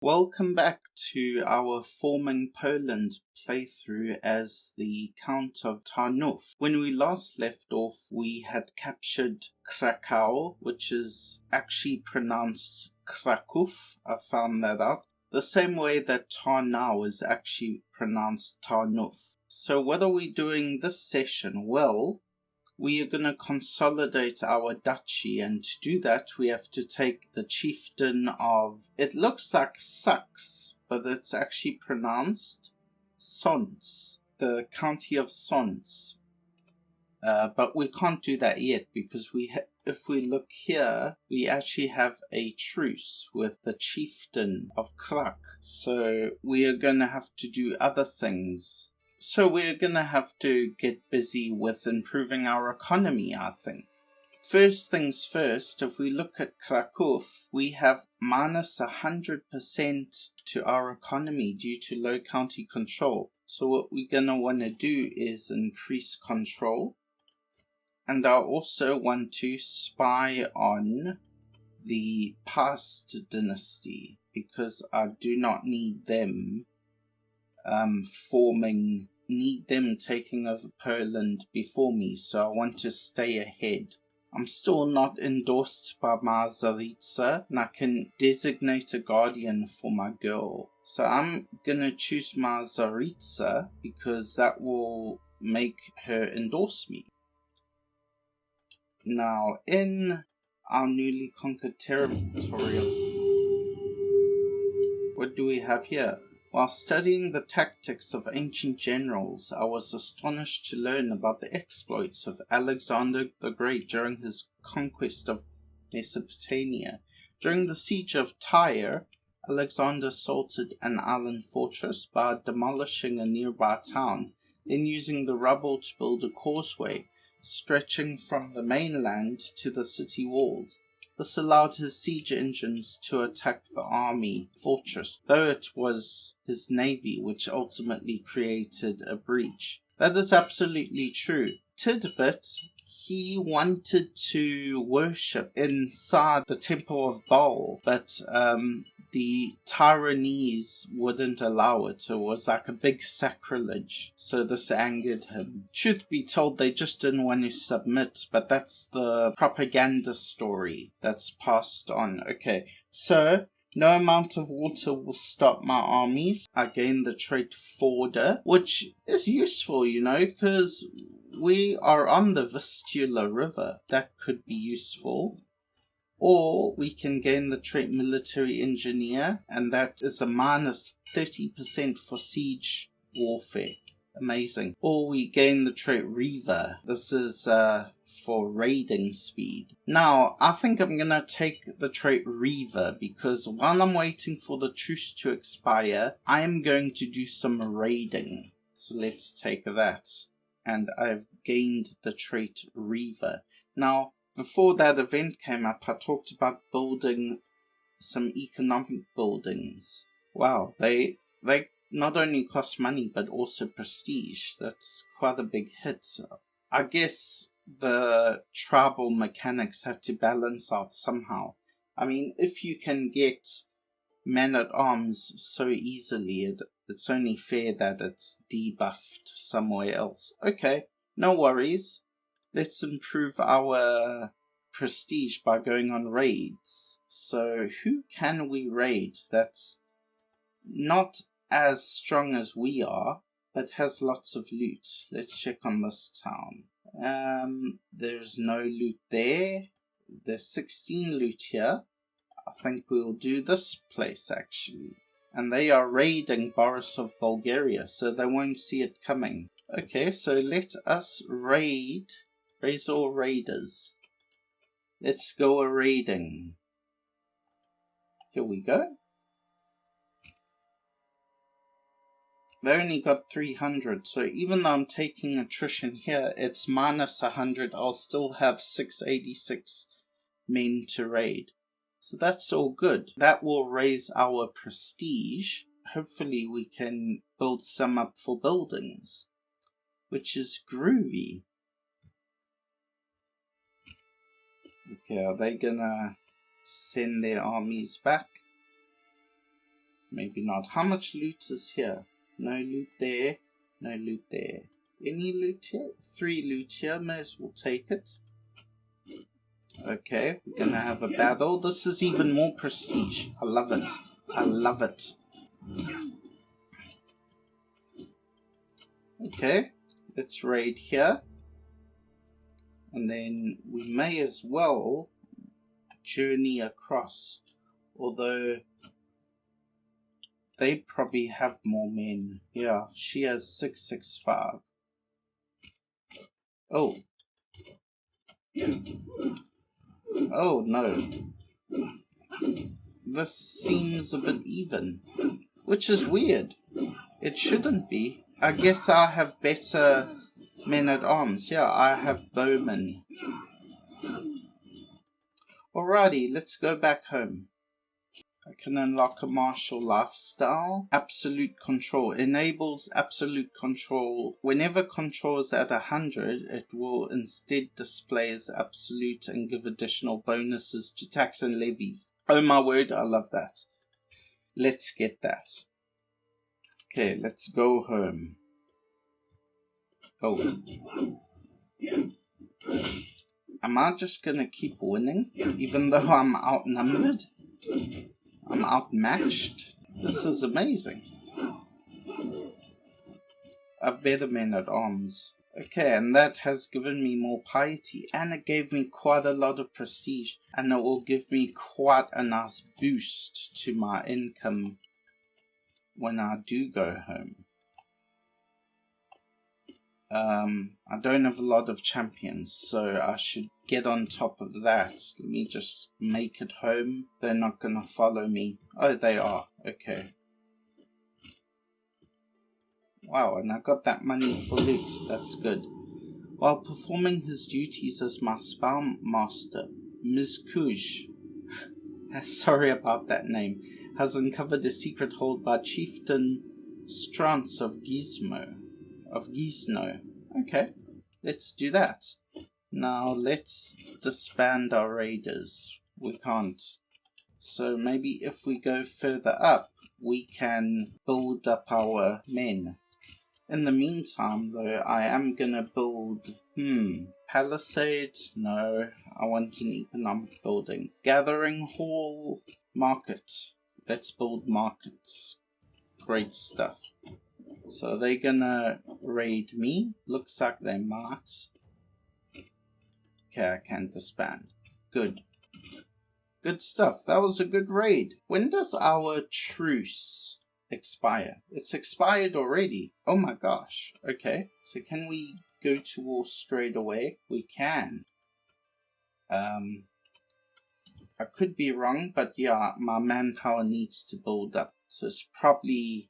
Welcome back to our Forming Poland playthrough as the Count of Tarnow. When we last left off, we had captured Krakow, which is actually pronounced Krakow. I found that out. The same way that Tarnow is actually pronounced Tarnow. So what are we doing this session? Well, we are going to consolidate our duchy, and to do that we have to take the chieftain of, it looks like Sucks, but it's actually pronounced Sons, the county of Sons. But we can't do that yet because if we look here, we actually have a truce with the chieftain of Krakow. So we are going to have to do other things. So we're going to have to get busy with improving our economy, I think. First things first, if we look at Krakow, we have minus 100% to our economy due to low county control. So what we're going to want to do is increase control. And I also want to spy on the past dynasty because I do not need them taking over Poland before me, so I want to stay ahead. I'm still not endorsed by Mazaritza, and I can designate a guardian for my girl. So I'm gonna choose Mazaritza because that will make her endorse me. Now, in our newly conquered territories, what do we have here? While studying the tactics of ancient generals, I was astonished to learn about the exploits of Alexander the Great during his conquest of Mesopotamia. During the siege of Tyre, Alexander assaulted an island fortress by demolishing a nearby town, then using the rubble to build a causeway, stretching from the mainland to the city walls. This allowed his siege engines to attack the army fortress, though it was his navy which ultimately created a breach. That is absolutely true. Tidbit, he wanted to worship inside the temple of Baal, but the Taiwanese wouldn't allow it. It was like a big sacrilege, so this angered him. Truth be told, they just didn't want to submit, but that's the propaganda story that's passed on. Okay, so no amount of water will stop my armies. I gain the trait Forder, which is useful, because we are on the Vistula River. That could be useful. Or we can gain the trait Military Engineer, and that is a minus 30% for siege warfare. Amazing. Or we gain the trait Reaver. This is for raiding speed. Now, I think I'm going to take the trait Reaver because while I'm waiting for the truce to expire, I am going to do some raiding. So let's take that. And I've gained the trait Reaver. Now, before that event came up, I talked about building some economic buildings. Wow, they not only cost money, but also prestige. That's quite a big hit. I guess the tribal mechanics had to balance out somehow. I mean, if you can get men-at-arms so easily, it's only fair that it's debuffed somewhere else. Okay, no worries. Let's improve our prestige by going on raids. So who can we raid that's not as strong as we are, but has lots of loot? Let's check on this town. There's no loot there. There's 16 loot here. I think we'll do this place actually. And they are raiding Boris of Bulgaria, so they won't see it coming. Okay, so let us raid. Raise all raiders. Let's go a raiding. Here we go. They only got 300, so even though I'm taking attrition here, it's minus 100. I'll still have 686 men to raid. So that's all good. That will raise our prestige. Hopefully we can build some up for buildings, which is groovy. Okay, are they gonna send their armies back? maybe not. How much loot is here? No loot there. No loot there. Any loot here? 3 loot here. May as well take it. Okay, we're gonna have a battle. This is even more prestige. I love it. I love it. Okay, let's raid here. And then we may as well journey across. Although they probably have more men. Yeah, she has 665. Oh. Oh no. This seems a bit even. Which is weird. It shouldn't be. I guess I have better men at arms. Yeah, I have bowmen. Alrighty, let's go back home. I can unlock a martial lifestyle. Absolute control. Enables absolute control. Whenever control is at 100, it will instead display as absolute and give additional bonuses to tax and levies. Oh my word, I love that. Let's get that. Okay, let's go home. Oh. Am I just gonna keep winning? Even though I'm outnumbered? I'm outmatched? This is amazing. I've better men at arms. Okay, and that has given me more piety. And it gave me quite a lot of prestige. And it will give me quite a nice boost to my income when I do go home. I don't have a lot of champions, so I should get on top of that. Let me just make it home. They're not gonna follow me. Oh, they are. Okay. Wow, and I got that money for loot. That's good. While performing his duties as my spell master, Ms. Kuj, sorry about that name, has uncovered a secret hold by Chieftain Strance of Gizmo. Okay, let's do that. Now let's disband our raiders. We can't. So maybe if we go further up, we can build up our men. In the meantime, though, I am gonna build... Palisade? No, I want an economic building. Gathering hall, market. Let's build markets. Great stuff. So they're gonna raid me. Looks like they might. Okay, I can disband. Good. Good stuff. That was a good raid. When does our truce expire? It's expired already. Oh my gosh. Okay. So can we go to war straight away? We can. I could be wrong, but yeah, my manpower needs to build up. So it's probably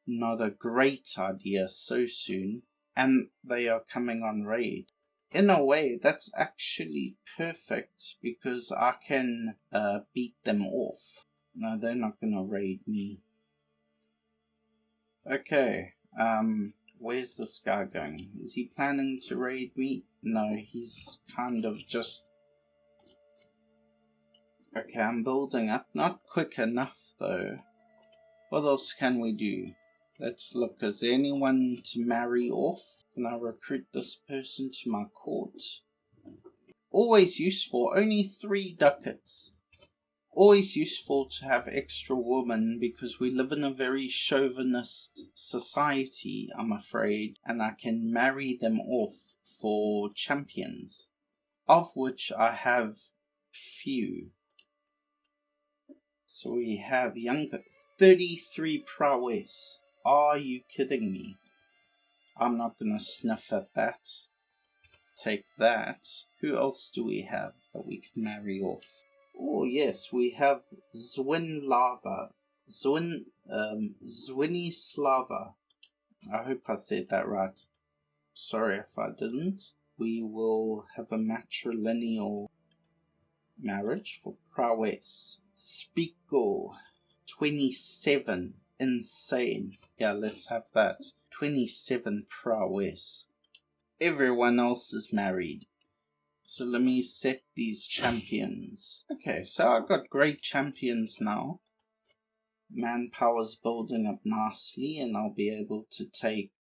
not a great idea so soon. And they are coming on raid. In a way, that's actually perfect because I can beat them off. No, they're not gonna raid me. Okay, where's this guy going? Is he planning to raid me? No, he's kind of just... Okay, I'm building up. Not quick enough, though. What else can we do? Let's look. Is there anyone to marry off? Can I recruit this person to my court? Always useful. Only 3 ducats. Always useful to have extra women because we live in a very chauvinist society, I'm afraid, and I can marry them off for champions, of which I have few. So we have younger 33 prowess. Are you kidding me? I'm not gonna sniff at that. Take that. Who else do we have that we can marry off? Oh yes, we have Zwinislava. Zwinislava. I hope I said that right. Sorry if I didn't. We will have a matrilineal marriage for prowess. Spiko. 27. Insane. Yeah, let's have that. 27 prowess. Everyone else is married. So let me set these champions. Okay, so I've got great champions now. Manpower's building up nicely, and I'll be able to take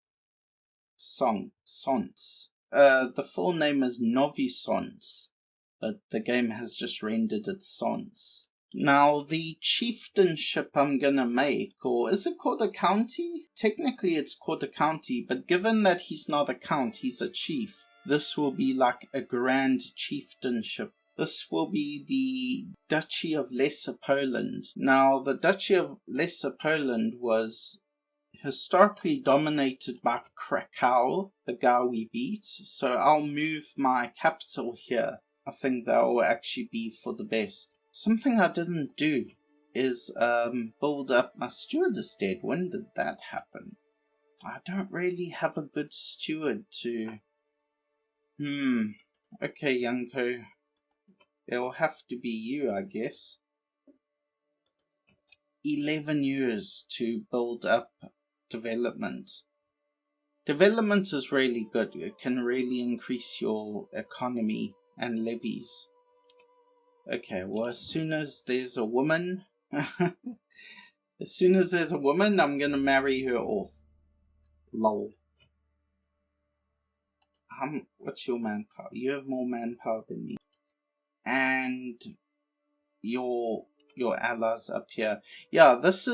Sons. The full name is Novi Sons, but the game has just rendered it Sons. Now, the chieftainship I'm gonna make, or is it called a county? Technically it's called a county, but given that he's not a count, he's a chief, this will be like a grand chieftainship. This will be the Duchy of Lesser Poland. Now, the Duchy of Lesser Poland was historically dominated by Krakow, the guy we beat, so I'll move my capital here. I think that will actually be for the best. Something I didn't do is build up my steward is dead. When did that happen? I don't really have a good steward to... Okay, Yanko. It'll have to be you, I guess. 11 years to build up development. Development is really good. It can really increase your economy and levies. Okay, well, as soon as there's a woman, I'm gonna marry her off. Lol. What's your manpower? You have more manpower than me. And your allies up here. Yeah, this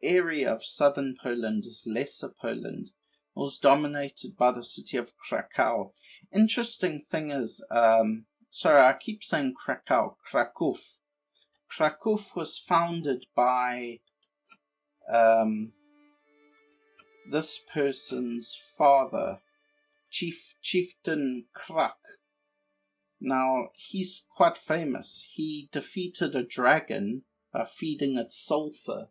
area of southern Poland is Lesser Poland. It was dominated by the city of Krakow. Interesting thing is, sorry, I keep saying Krakow. Krakow. Krakow was founded by this person's father, Chieftain Krak. Now, he's quite famous. He defeated a dragon by feeding it sulfur.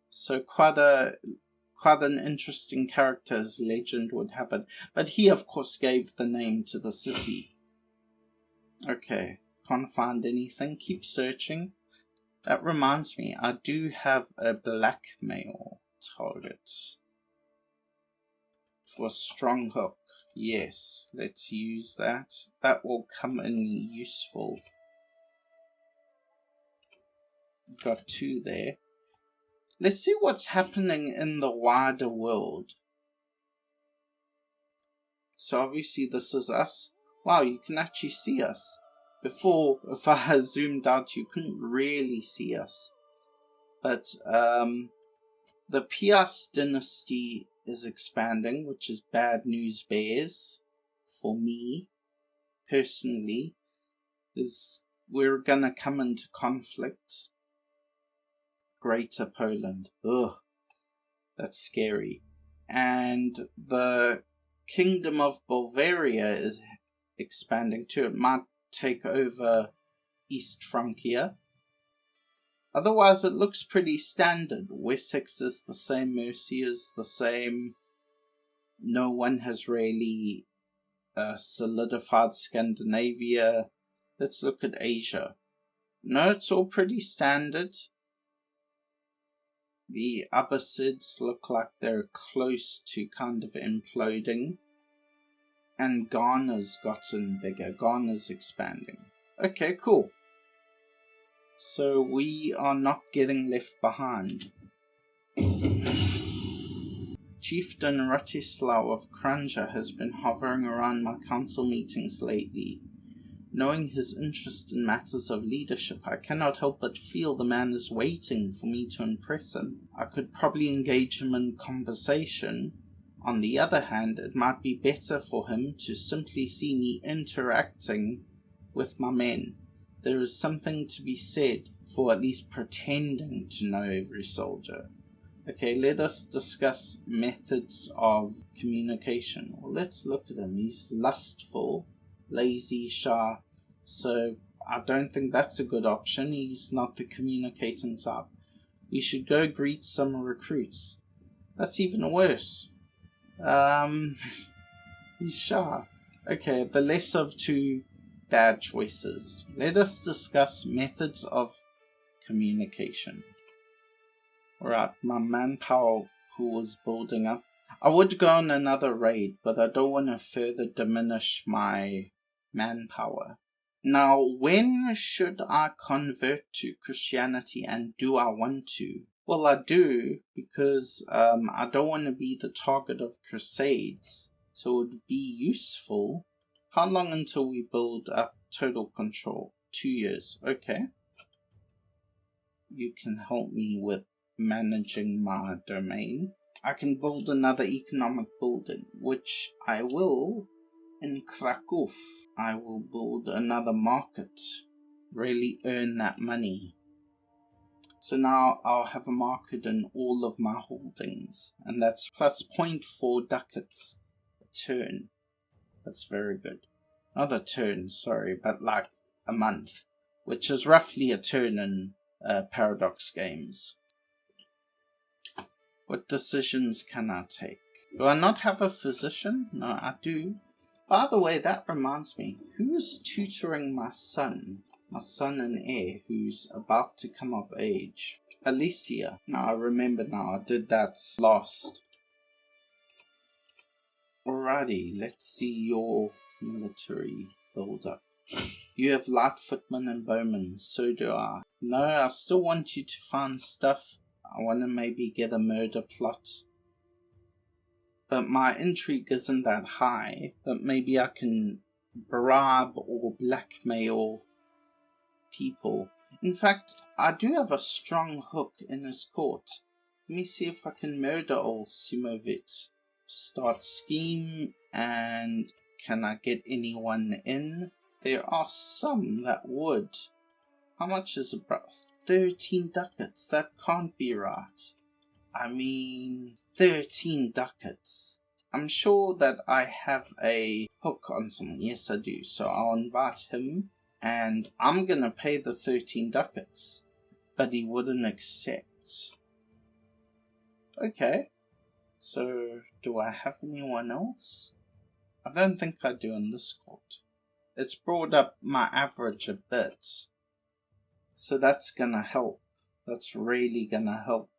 So quite an interesting character, as legend would have it. But he, of course, gave the name to the city. Okay, can't find anything. Keep searching. That reminds me, I do have a blackmail target for strong hook. Yes, let's use that. That will come in useful. Got 2 there. Let's see what's happening in the wider world. So obviously this is us. Wow, you can actually see us. Before, if I had zoomed out, you couldn't really see us. But the Piast dynasty is expanding, which is bad news bears for me personally. We're gonna come into conflict. Greater Poland, ugh, that's scary. And the Kingdom of Bavaria is expanding too. It might take over East Francia. Otherwise, it looks pretty standard. Wessex is the same, Mercia is the same. No one has really solidified Scandinavia. Let's look at Asia. No, it's all pretty standard. The Abbasids look like they're close to kind of imploding. And Ghana's gotten bigger. Ghana's expanding. Okay, cool. So we are not getting left behind. Chieftain Ratislaw of Kranja has been hovering around my council meetings lately. Knowing his interest in matters of leadership, I cannot help but feel the man is waiting for me to impress him. I could probably engage him in conversation. On the other hand, it might be better for him to simply see me interacting with my men. There is something to be said for at least pretending to know every soldier. Okay, let us discuss methods of communication. Well, let's look at him. He's lustful, lazy, shy, so I don't think that's a good option. He's not the communicating type. We should go greet some recruits. That's even worse. He's shy. Okay, the less of 2 bad choices. Let us discuss methods of communication. Alright, my manpower pool is building up. I would go on another raid, but I don't want to further diminish my manpower. Now, when should I convert to Christianity, and do I want to? Well, I do, because I don't want to be the target of crusades, so it would be useful. How long until we build up total control? 2 years. Okay. You can help me with managing my domain. I can build another economic building, which I will in Krakow. I will build another market, really earn that money. So now I'll have a market in all of my holdings, and that's plus 0.4 ducats a turn. That's very good. Not a turn, sorry, but like a month, which is roughly a turn in Paradox games. What decisions can I take? Do I not have a physician? No, I do. By the way, that reminds me, who is tutoring my son and heir, who's about to come of age? Alicia. Now I remember now, I did that last. Alrighty, let's see your military build-up. You have light footmen and bowmen, so do I. No, I still want you to find stuff. I want to maybe get a murder plot. But my intrigue isn't that high, but maybe I can bribe or blackmail people. In fact, I do have a strong hook in his court. Let me see if I can murder old Simovit. Start scheme, and can I get anyone in? There are some that would. How much is it, bro? 13 ducats. That can't be right. I mean, 13 ducats. I'm sure that I have a hook on someone. Yes, I do. So I'll invite him, and I'm gonna pay the 13 ducats. But he wouldn't accept. Okay. So, do I have anyone else? I don't think I do in this court. It's brought up my average a bit. So that's gonna help. That's really gonna help.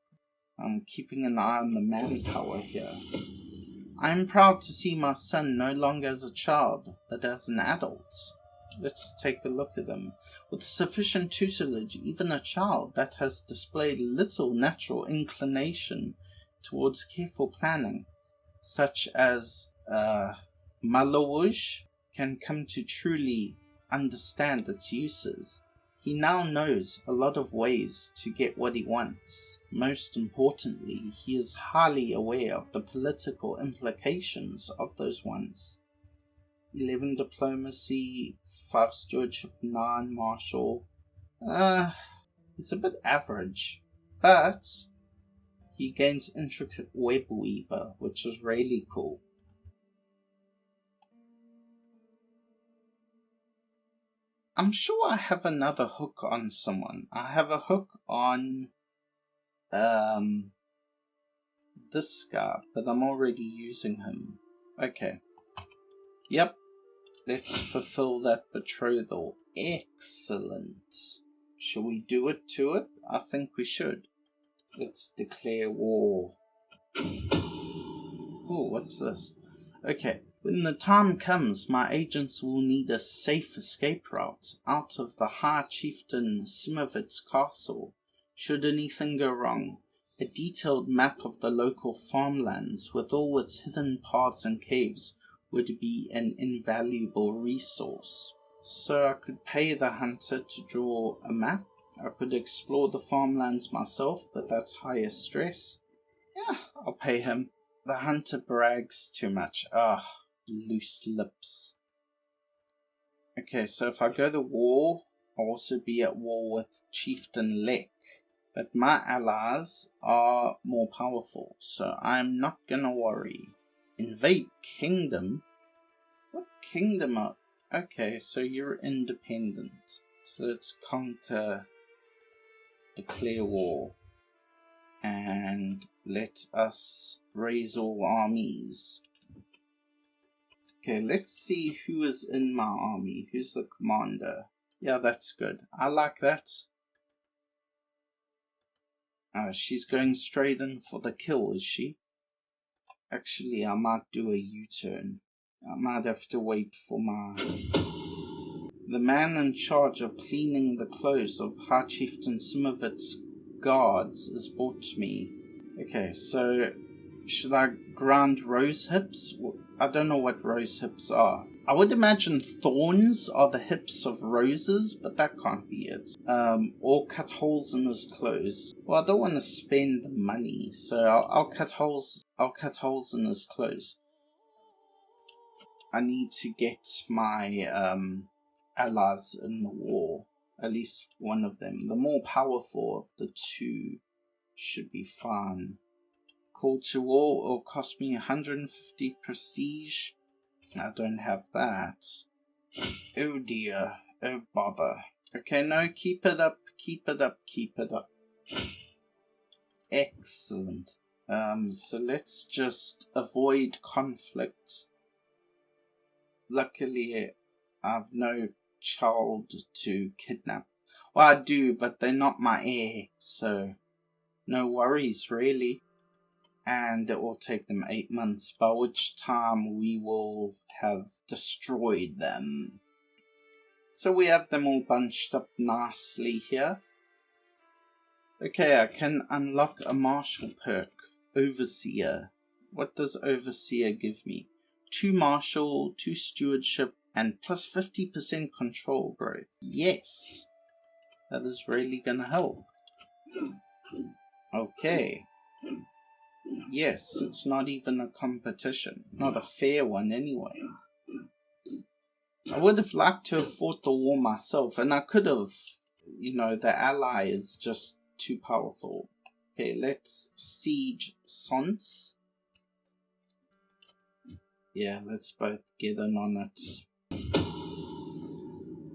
I'm keeping an eye on the manpower here. I'm proud to see my son no longer as a child, but as an adult. Let's take a look at him. With sufficient tutelage, even a child that has displayed little natural inclination towards careful planning, such as Malowuj, can come to truly understand its uses. He now knows a lot of ways to get what he wants. Most importantly, he is highly aware of the political implications of those wants. 11 diplomacy, 5 stewardship, 9 martial. He's a bit average, but he gains intricate web weaver, which is really cool. I'm sure I have another hook on someone. I have a hook on this guy, but I'm already using him. Okay. Yep. Let's fulfill that betrothal. Excellent. Shall we do it to it? I think we should. Let's declare war. Oh, what's this? Okay. When the time comes, my agents will need a safe escape route out of the High Chieftain Simovit's castle. Should anything go wrong, a detailed map of the local farmlands with all its hidden paths and caves would be an invaluable resource. So I could pay the hunter to draw a map. I could explore the farmlands myself, but that's higher stress. Yeah, I'll pay him. The hunter brags too much. Loose lips. Okay, so if I go to war, I'll also be at war with Chieftain Lek. But my allies are more powerful, so I'm not gonna worry. Invade kingdom? What kingdom are... Okay, so you're independent. So let's conquer, declare war, and let us raise all armies. Okay, let's see who is in my army. Who's the commander? Yeah, that's good. I like that. She's going straight in for the kill, is she? Actually, I might do a U-turn. I might have to wait for my... The man in charge of cleaning the clothes of High Chieftain Simovit's guards is brought to me. Okay, so should I ground rose hips? I don't know what rose hips are. I would imagine thorns are the hips of roses, but that can't be it. Or cut holes in his clothes. Well, I don't want to spend the money, so I'll cut holes. I'll cut holes in his clothes. I need to get my allies in the war. At least one of them. The more powerful of the two should be fine. Call to war will cost me 150 prestige. I don't have that. Oh dear. Oh bother. Okay, no, keep it up. Keep it up. Keep it up. Excellent. So let's just avoid conflict. Luckily, I've no child to kidnap. Well, I do, but they're not my heir, so no worries, really. And it will take them 8 months, by which time we will have destroyed them. So we have them all bunched up nicely here. Okay, I can unlock a martial perk. Overseer. What does Overseer give me? 2 martial, 2 stewardship, and plus 50% control growth. Yes! That is really gonna help. Okay. Yes, it's not even a competition. Not a fair one anyway. I would have liked to have fought the war myself, and I could have. You know, the ally is just too powerful. Okay, let's siege Sons. Yeah, let's both get in on it.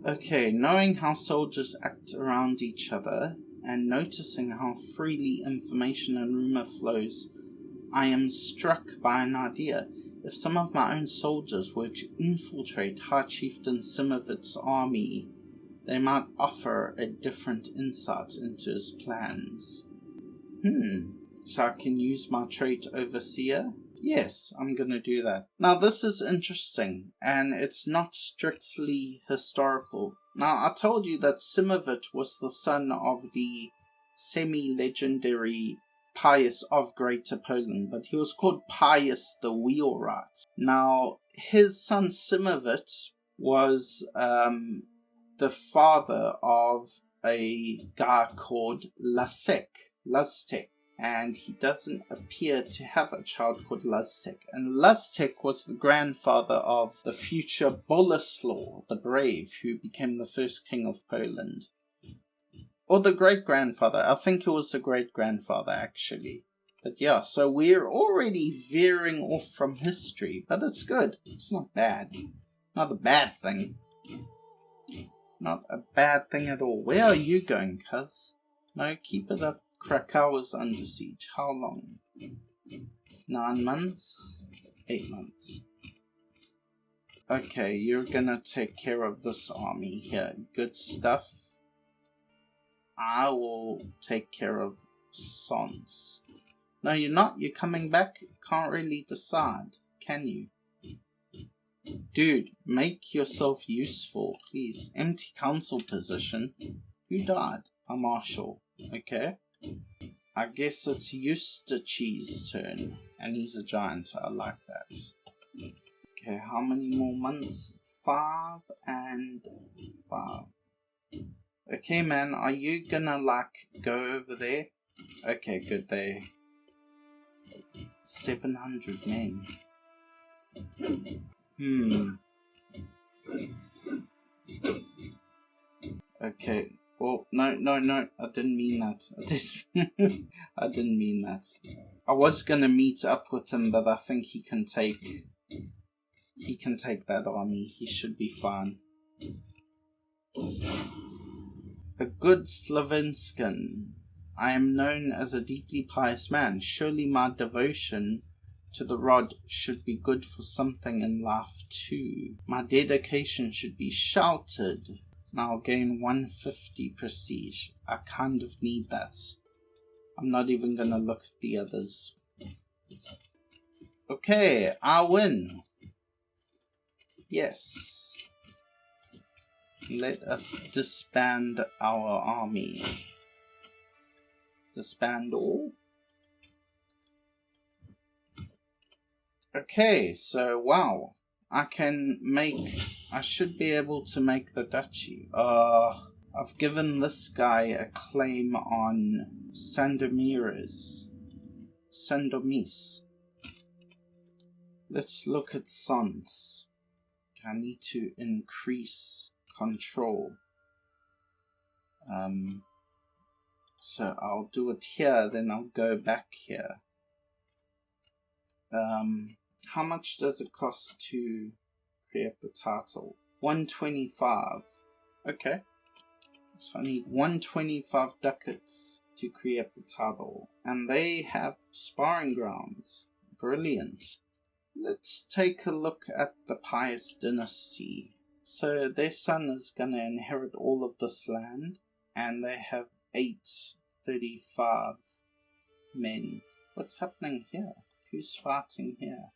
Okay, knowing how soldiers act around each other, and noticing how freely information and rumor flows, I am struck by an idea. If some of my own soldiers were to infiltrate High Chieftain Simovit's army, they might offer a different insight into his plans. So I can use my trait Overseer? Yes, I'm gonna do that. Now this is interesting, and it's not strictly historical. Now I told you that Simovit was the son of the semi-legendary Pius of Greater Poland, but he was called Pius the Wheelwright. Now his son Simovit was the father of a guy called Lasek, and he doesn't appear to have a child called Lasek. And Lasek was the grandfather of the future Boleslaw the Brave, who became the first king of Poland. Or the great-grandfather. I think it was the great-grandfather, actually. But yeah, so we're already veering off from history, but it's good. It's not bad. Not a bad thing. Not a bad thing at all. Where are you going, cuz? No, keep it up. Krakow is under siege. How long? 9 months? 8 months. Okay, you're gonna take care of this army here. Good stuff. I will take care of Sons. No, you're not. You're coming back. Can't really decide, can you? Dude, make yourself useful, please. Empty council position. Who died? A marshal. Okay. I guess it's Eustachi's turn. And he's a giant. I like that. Okay, how many more months? 5 and 5. Okay, man, are you gonna, go over there? Okay, good, they... 700 men. Okay, well, no, I didn't mean that. I didn't mean that. I was gonna meet up with him, but I think he can take that army. He should be fine. A good Slavinskan. I am known as a deeply pious man. Surely my devotion to the rod should be good for something in life too. My dedication should be shouted. Now I'll gain 150 prestige. I kind of need that. I'm not even gonna look at the others. Okay, I win. Yes. Let us disband our army. Disband all. Okay, so wow. I should be able to make the duchy. I've given this guy a claim on Sandomires. Let's look at sons. I need to increase control. So I'll do it here, then I'll go back here. How much does it cost to create the title? 125. Okay. So I need 125 ducats to create the title. And they have sparring grounds. Brilliant. Let's take a look at the Pious dynasty. So their son is going to inherit all of this land. And they have 835 men. What's happening here? Who's fighting here?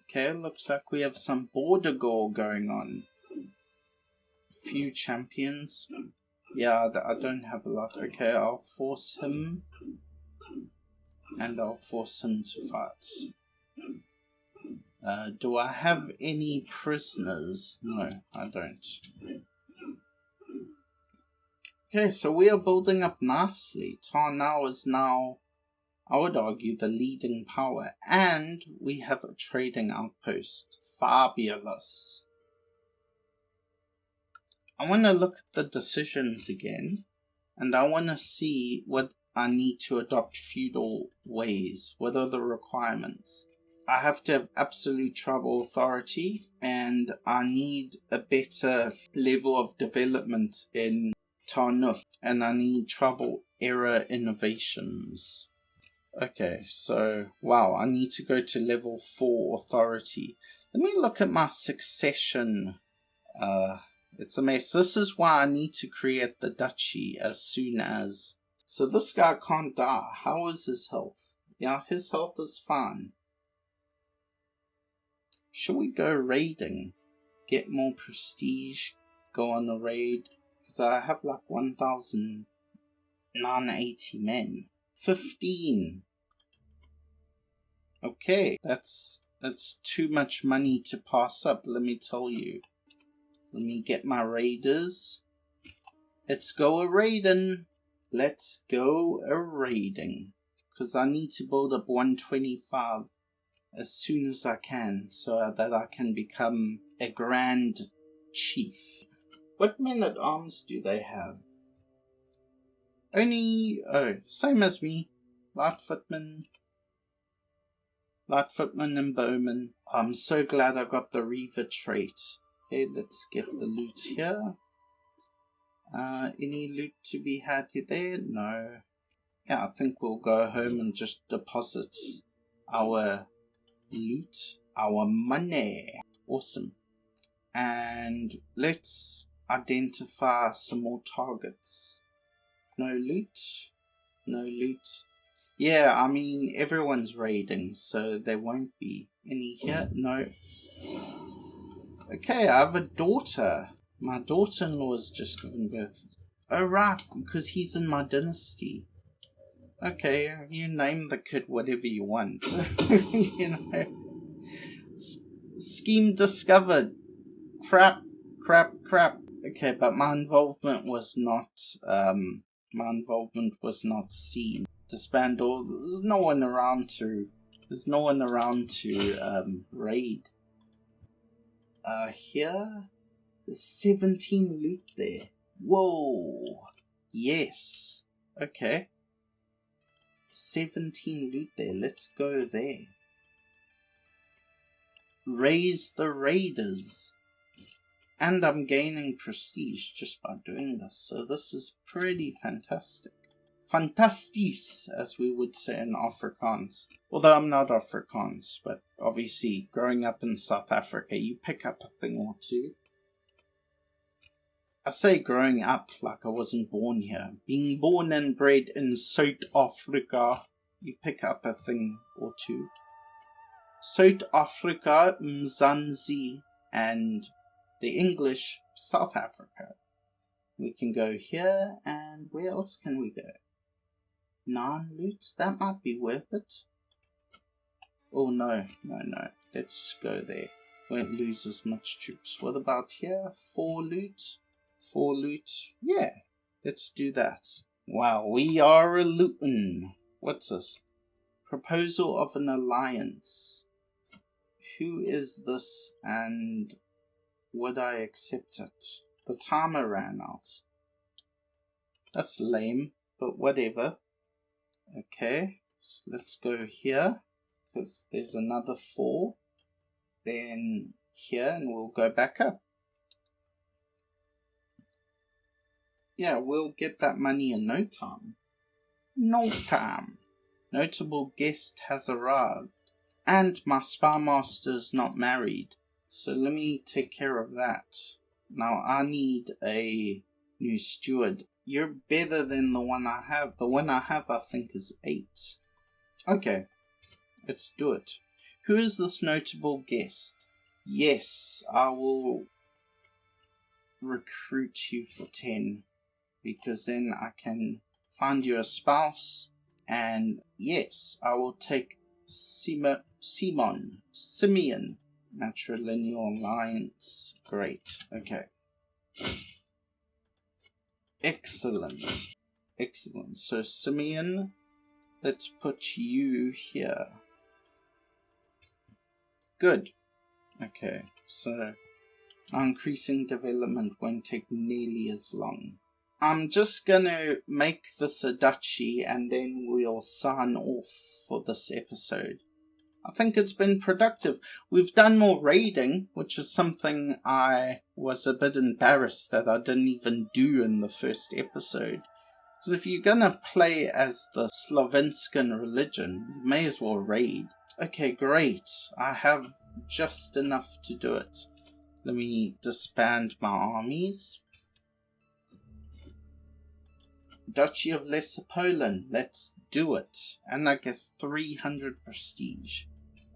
Okay, looks like we have some border gore going on. Few champions. Yeah, I don't have a lot. Okay, I'll force him. And I'll force him to fight. Do I have any prisoners? No, I don't. Okay, so we are building up nicely. Tarnow is now, I would argue, the leading power. And we have a trading outpost. Fabulous. I want to look at the decisions again. And I want to see what I need to adopt feudal ways. What are the requirements? I have to have absolute tribal authority. And I need a better level of development in Tarnow. And I need tribal era innovations. Okay, so, wow, I need to go to level 4 authority. Let me look at my succession. It's a mess. This is why I need to create the duchy as soon as. So this guy can't die. How is his health? Yeah, his health is fine. Should we go raiding? Get more prestige? Go on a raid? Because I have like 1,980 men. 15. Okay, that's too much money to pass up, let me tell you. Let me get my raiders. Let's go a-raiding. Let's go a-raiding. Because I need to build up 125 as soon as I can, so that I can become a grand chief. What men-at-arms do they have? Only, same as me. Light footmen and bowmen. I'm so glad I got the Reaver trait. Okay, let's get the loot here. Any loot to be had there? No. Yeah, I think we'll go home and just deposit our loot, our money. Awesome. And let's identify some more targets. No loot. No loot. Yeah, I mean, everyone's raiding, so there won't be any here. No. Okay, I have a daughter. My daughter-in-law has just given birth. Oh, right, because he's in my dynasty. Okay, you name the kid whatever you want. You know. Scheme discovered. Crap. Okay, but my involvement was not seen. Disband all. There's no one around to raid. Here, there's 17 loot there. Whoa. Yes. Okay. 17 loot there. Let's go there. Raise the raiders. And I'm gaining prestige just by doing this. So this is pretty fantastic. Fantasties, as we would say in Afrikaans. Although I'm not Afrikaans, but obviously growing up in South Africa, you pick up a thing or two. I say growing up like I wasn't born here. Being born and bred in South Africa, you pick up a thing or two. South Africa, Mzansi, and the English, South Africa. We can go here, and where else can we go? 9 loot? That might be worth it. Oh no. Let's just go there. Won't lose as much troops. What about here? 4 loot? 4 loot? Yeah, let's do that. Wow, we are a lootin'. What's this? Proposal of an alliance. Who is this and would I accept it? The timer ran out. That's lame, but whatever. Okay, so let's go here, because there's another 4. Then here, and we'll go back up. Yeah, we'll get that money in no time. No time. Notable guest has arrived. And my spy master's not married. So let me take care of that. Now I need a new steward. You're better than the one I have. The one I have I think is 8. Okay, let's do it. Who is this notable guest? Yes, I will recruit you for 10. Because then I can find you a spouse. And yes, I will take Simeon. Matrilineal alliance. Great. Okay. Excellent. So Simeon, let's put you here. Good. Okay, so increasing development won't take nearly as long. I'm just gonna make this a duchy and then we'll sign off for this episode. I think it's been productive. We've done more raiding, which is something I was a bit embarrassed that I didn't even do in the first episode. Because if you're gonna play as the Slovinskan religion, you may as well raid. Okay, great. I have just enough to do it. Let me disband my armies. Duchy of Lesser Poland, let's do it. And I get 300 prestige.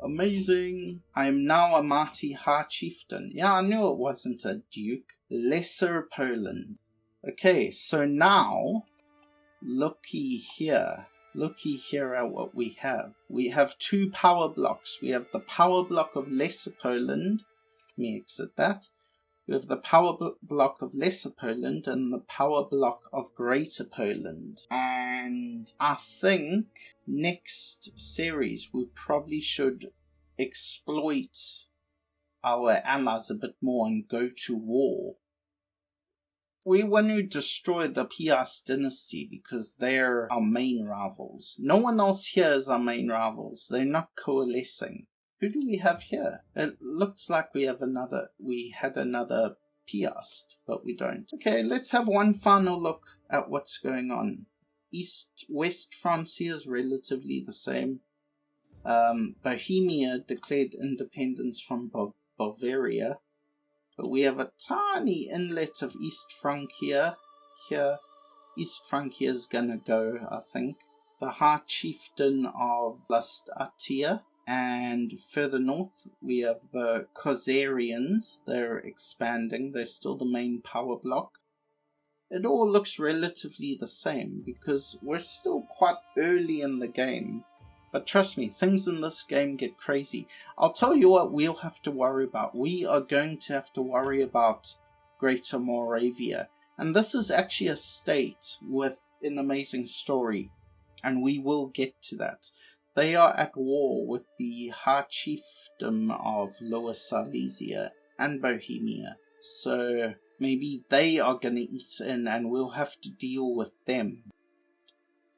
Amazing. I am now a mighty high chieftain. Yeah, I knew it wasn't a duke. Lesser Poland. Okay, so now, looky here. Looky here at what we have. We have 2 power blocks. We have the power block of Lesser Poland. Let me exit that. We have the power block of Lesser Poland and the power block of Greater Poland. And I think next series we probably should exploit our allies a bit more and go to war. We want to destroy the Piast dynasty because they're our main rivals. No one else here is our main rivals. They're not coalescing. Who do we have here? It looks like we had another Piast, but we don't. Okay, let's have one final look at what's going on. West Francia is relatively the same. Bohemia declared independence from Bavaria, but we have a tiny inlet of East Francia here. East Francia is gonna go, I think. The High Chieftain of Lustatia. And further north, we have the Khazarians. They're expanding. They're still the main power block. It all looks relatively the same because we're still quite early in the game. But trust me, things in this game get crazy. I'll tell you what we'll have to worry about. We are going to have to worry about Greater Moravia. And this is actually a state with an amazing story. And we will get to that. They are at war with the High Chiefdom of Lower Silesia and Bohemia. So maybe they are going to eat in and we'll have to deal with them.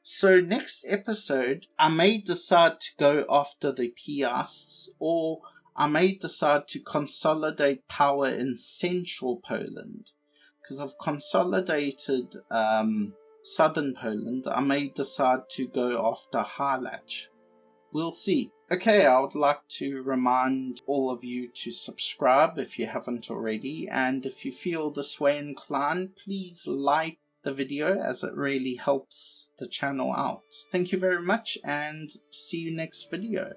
So next episode, I may decide to go after the Piasts, or I may decide to consolidate power in central Poland. Because I've consolidated southern Poland, I may decide to go after Harlach. We'll see. Okay, I would like to remind all of you to subscribe if you haven't already, and if you feel this way inclined, please like the video as it really helps the channel out. Thank you very much and see you next video.